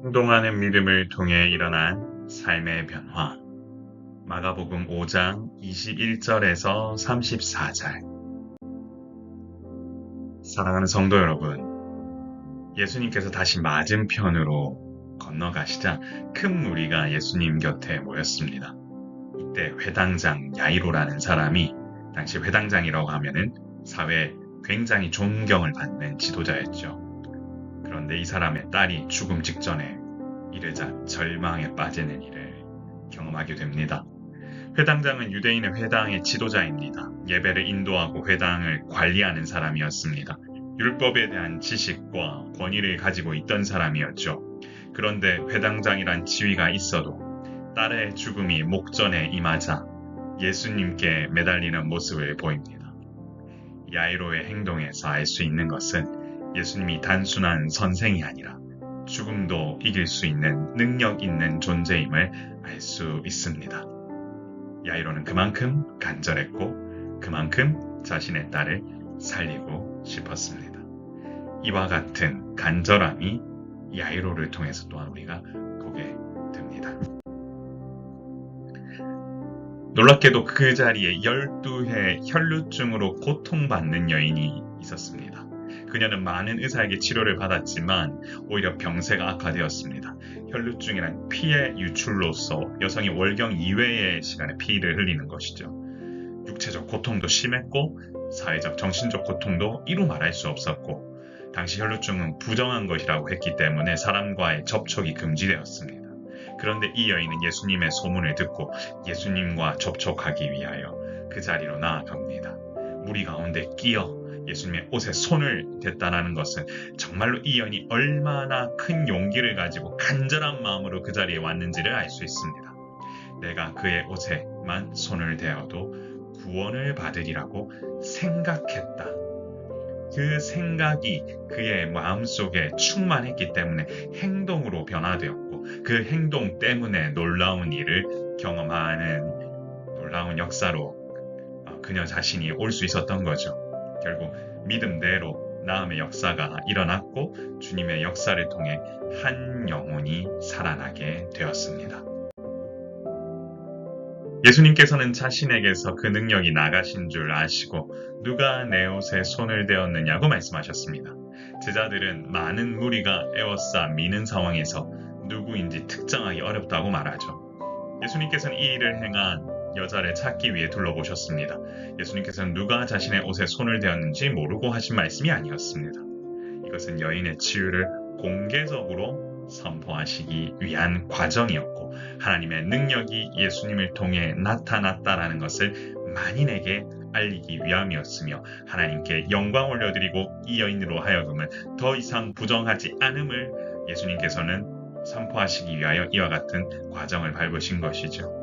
행동하는 믿음을 통해 일어난 삶의 변화. 마가복음 5장 21절에서 34절. 사랑하는 성도 여러분, 예수님께서 다시 맞은편으로 건너가시자 큰 무리가 예수님 곁에 모였습니다. 이때 회당장 야이로라는 사람이, 당시 회당장이라고 하면은 사회에 굉장히 존경을 받는 지도자였죠. 그런데 이 사람의 딸이 죽음 직전에 이르자 절망에 빠지는 일을 경험하게 됩니다. 회당장은 유대인의 회당의 지도자입니다. 예배를 인도하고 회당을 관리하는 사람이었습니다. 율법에 대한 지식과 권위를 가지고 있던 사람이었죠. 그런데 회당장이란 지위가 있어도 딸의 죽음이 목전에 임하자 예수님께 매달리는 모습을 보입니다. 야이로의 행동에서 알 수 있는 것은 예수님이 단순한 선생이 아니라 죽음도 이길 수 있는 능력 있는 존재임을 알 수 있습니다. 야이로는 그만큼 간절했고 그만큼 자신의 딸을 살리고 싶었습니다. 이와 같은 간절함이 야이로를 통해서 또한 우리가 보게 됩니다. 놀랍게도 그 자리에 12해 혈루증으로 고통받는 여인이 있었습니다. 그녀는 많은 의사에게 치료를 받았지만 오히려 병세가 악화되었습니다. 혈루증이란 피의 유출로서 여성이 월경 이외의 시간에 피를 흘리는 것이죠. 육체적 고통도 심했고 사회적 정신적 고통도 이루 말할 수 없었고, 당시 혈루증은 부정한 것이라고 했기 때문에 사람과의 접촉이 금지되었습니다. 그런데 이 여인은 예수님의 소문을 듣고 예수님과 접촉하기 위하여 그 자리로 나아갑니다. 무리 가운데 끼어 예수님의 옷에 손을 댔다는 것은 정말로 이 여인이 얼마나 큰 용기를 가지고 간절한 마음으로 그 자리에 왔는지를 알 수 있습니다. 내가 그의 옷에만 손을 대어도 구원을 받으리라고 생각했다. 그 생각이 그의 마음속에 충만했기 때문에 행동으로 변화되었고, 그 행동 때문에 놀라운 일을 경험하는 놀라운 역사로 그녀 자신이 올 수 있었던 거죠. 결국 믿음대로 나음의 역사가 일어났고 주님의 역사를 통해 한 영혼이 살아나게 되었습니다. 예수님께서는 자신에게서 그 능력이 나가신 줄 아시고 누가 내 옷에 손을 대었느냐고 말씀하셨습니다. 제자들은 많은 무리가 에워싸 미는 상황에서 누구인지 특정하기 어렵다고 말하죠. 예수님께서는 이 일을 행한 여자를 찾기 위해 둘러보셨습니다. 예수님께서는 누가 자신의 옷에 손을 대었는지 모르고 하신 말씀이 아니었습니다. 이것은 여인의 치유를 공개적으로 선포하시기 위한 과정이었고, 하나님의 능력이 예수님을 통해 나타났다라는 것을 만인에게 알리기 위함이었으며, 하나님께 영광 올려드리고 이 여인으로 하여금은 더 이상 부정하지 않음을 예수님께서는 선포하시기 위하여 이와 같은 과정을 밟으신 것이죠.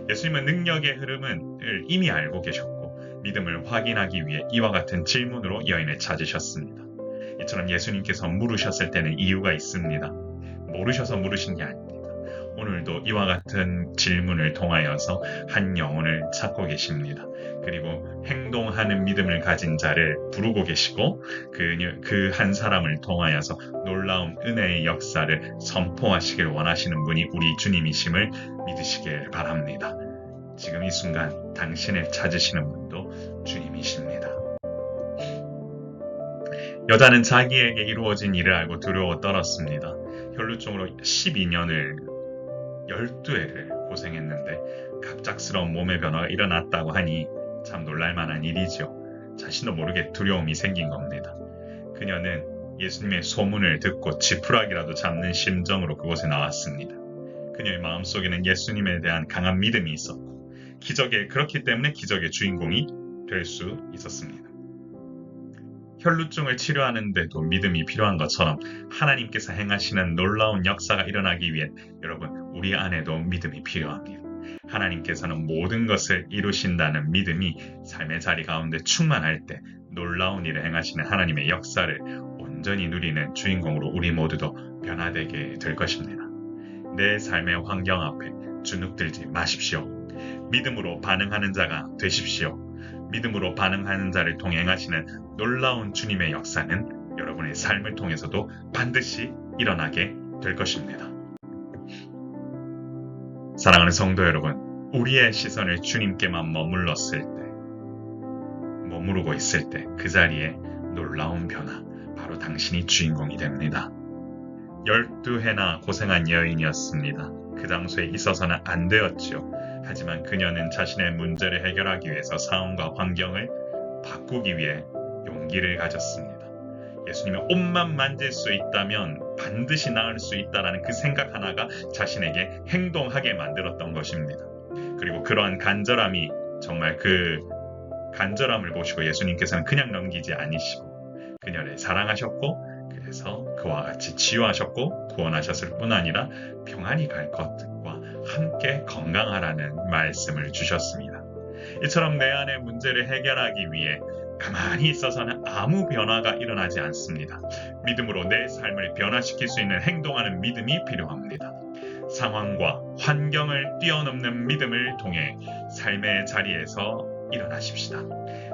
예수님은 능력의 흐름을 이미 알고 계셨고 믿음을 확인하기 위해 이와 같은 질문으로 여인을 찾으셨습니다. 이처럼 예수님께서 물으셨을 때는 이유가 있습니다. 모르셔서 물으신 게 아닙니다. 오늘도 이와 같은 질문을 통하여서 한 영혼을 찾고 계십니다. 그리고 행동하는 믿음을 가진 자를 부르고 계시고 그 한 사람을 통하여서 놀라운 은혜의 역사를 선포하시길 원하시는 분이 우리 주님이심을 믿으시길 바랍니다. 지금 이 순간 당신을 찾으시는 분도 주님이십니다. 여자는 자기에게 이루어진 일을 알고 두려워 떨었습니다. 혈루증으로 12년을 12회를 고생했는데 갑작스러운 몸의 변화가 일어났다고 하니 참 놀랄만한 일이죠. 자신도 모르게 두려움이 생긴 겁니다. 그녀는 예수님의 소문을 듣고 지푸라기라도 잡는 심정으로 그곳에 나왔습니다. 그녀의 마음속에는 예수님에 대한 강한 믿음이 있었고, 그렇기 때문에 기적의 주인공이 될 수 있었습니다. 혈루증을 치료하는데도 믿음이 필요한 것처럼 하나님께서 행하시는 놀라운 역사가 일어나기 위해 여러분, 우리 안에도 믿음이 필요합니다. 하나님께서는 모든 것을 이루신다는 믿음이 삶의 자리 가운데 충만할 때 놀라운 일을 행하시는 하나님의 역사를 온전히 누리는 주인공으로 우리 모두도 변화되게 될 것입니다. 내 삶의 환경 앞에 주눅들지 마십시오. 믿음으로 반응하는 자가 되십시오. 믿음으로 반응하는 자를 통해 행하시는 놀라운 주님의 역사는 여러분의 삶을 통해서도 반드시 일어나게 될 것입니다. 사랑하는 성도 여러분, 우리의 시선을 주님께만 머무르고 있을 때 그 자리에 놀라운 변화, 바로 당신이 주인공이 됩니다. 12해나 고생한 여인이었습니다. 그 장소에 있어서는 안 되었지요. 하지만 그녀는 자신의 문제를 해결하기 위해서 상황과 환경을 바꾸기 위해 용기를 가졌습니다. 예수님의 옷만 만질 수 있다면 반드시 나을 수 있다라는 그 생각 하나가 자신에게 행동하게 만들었던 것입니다. 그리고 그러한 간절함이 정말 그 간절함을 보시고 예수님께서는 그냥 넘기지 않으시고 그녀를 사랑하셨고 그래서 그와 같이 치유하셨고 구원하셨을 뿐 아니라 평안히 갈 것과 함께 건강하라는 말씀을 주셨습니다. 이처럼 내 안의 문제를 해결하기 위해 가만히 있어서는 아무 변화가 일어나지 않습니다. 믿음으로 내 삶을 변화시킬 수 있는 행동하는 믿음이 필요합니다. 상황과 환경을 뛰어넘는 믿음을 통해 삶의 자리에서 일어나십시다.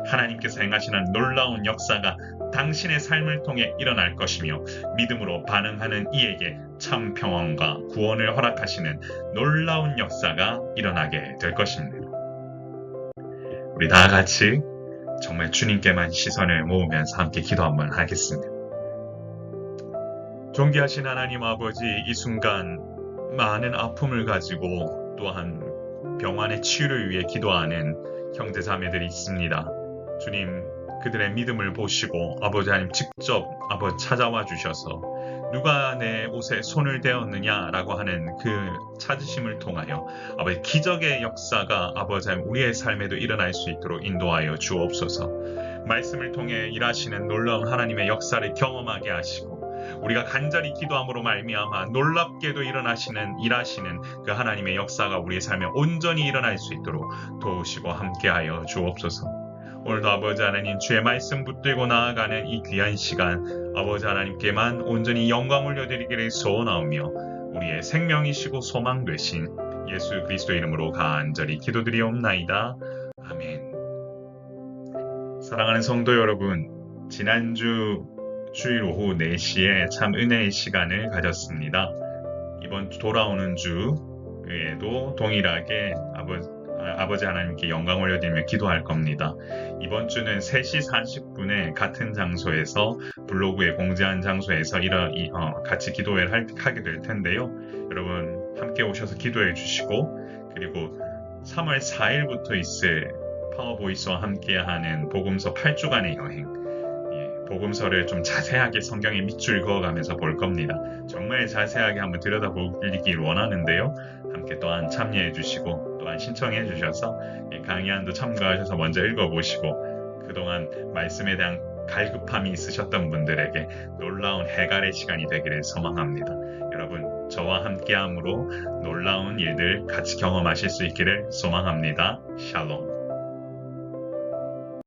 하나님께서 행하시는 놀라운 역사가 당신의 삶을 통해 일어날 것이며 믿음으로 반응하는 이에게 참 평안과 구원을 허락하시는 놀라운 역사가 일어나게 될 것입니다. 우리 다 같이 정말 주님께만 시선을 모으면서 함께 기도 한번 하겠습니다. 존귀하신 하나님 아버지, 이 순간 많은 아픔을 가지고 또한 병환의 치유를 위해 기도하는 형제 자매들이 있습니다. 주님, 그들의 믿음을 보시고 아버지 하나님 직접 찾아와 주셔서 누가 내 옷에 손을 대었느냐라고 하는 그 찾으심을 통하여 아버지 기적의 역사가 아버지 하나님 우리의 삶에도 일어날 수 있도록 인도하여 주옵소서. 말씀을 통해 일하시는 놀라운 하나님의 역사를 경험하게 하시고 우리가 간절히 기도함으로 말미암아 놀랍게도 일하시는 그 하나님의 역사가 우리의 삶에 온전히 일어날 수 있도록 도우시고 함께하여 주옵소서. 오늘도 아버지 하나님 주의 말씀 붙들고 나아가는 이 귀한 시간 아버지 하나님께만 온전히 영광 올려드리기를 소원하오며 우리의 생명이시고 소망 되신 예수 그리스도 이름으로 간절히 기도드리옵나이다. 아멘. 사랑하는 성도 여러분, 지난주 주일 오후 4시에 참 은혜의 시간을 가졌습니다. 이번 주 돌아오는 주에도 동일하게 아버지 하나님께 영광 올려드리며 기도할 겁니다. 이번 주는 3시 40분에 같은 장소에서 블로그에 공지한 장소에서 같이 기도회를 하게 될 텐데요. 여러분 함께 오셔서 기도해 주시고 그리고 3월 4일부터 있을 파워보이스와 함께하는 복음서 8주간의 여행 복음서를 좀 자세하게 성경에 밑줄 그어가면서 볼 겁니다. 정말 자세하게 한번 들여다보길 원하는데요. 함께 또한 참여해 주시고 또한 신청해 주셔서 강의안도 참가하셔서 먼저 읽어보시고 그동안 말씀에 대한 갈급함이 있으셨던 분들에게 놀라운 해갈의 시간이 되기를 소망합니다. 여러분 저와 함께함으로 놀라운 일들 같이 경험하실 수 있기를 소망합니다. 샬롬.